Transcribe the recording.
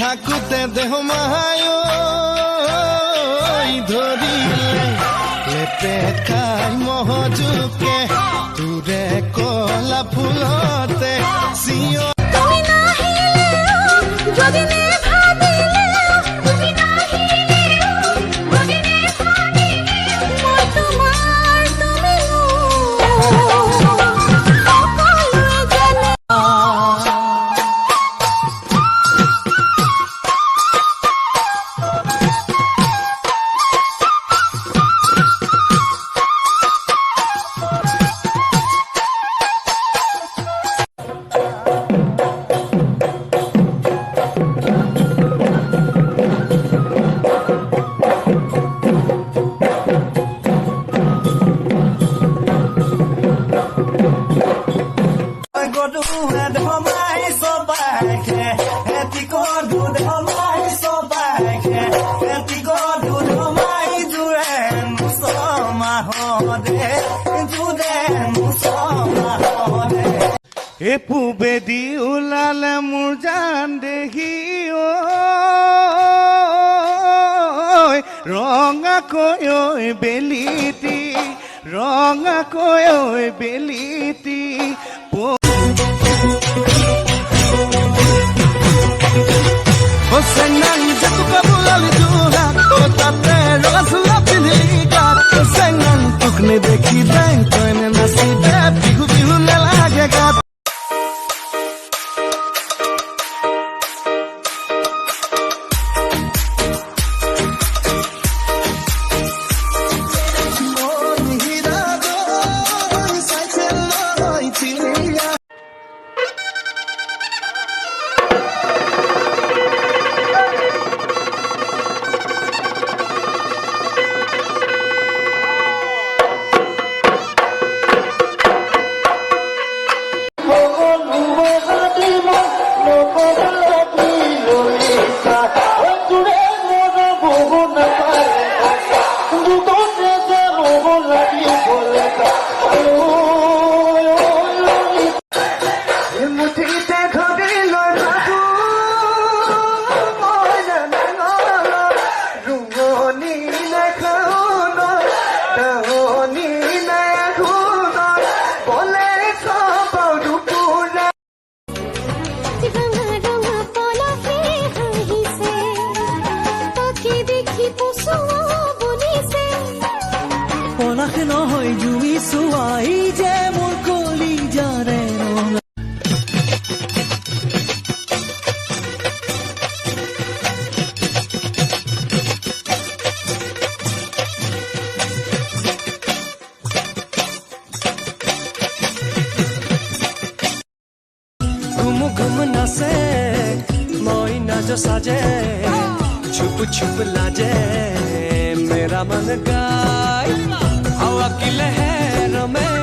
থাকোতে দেহ মাহাই ধৰিলে লেপেটাই মহজুকে তোৰে কলা ফুলতে চিঞ এ পুবেদি ওলালে মোৰ জান দেখি ৰঙাকৈ বেলিটি ৰঙাকৈ বেলিটি Senang jatuh ke bulan Tuhan Tapi rasa pilih kat Senang tuk ne dekhi deng Koine nasi dep Bihu bihu ne lage kat जो साजे छुप छुप लाजे मेरा मन गाए हवा की लहर में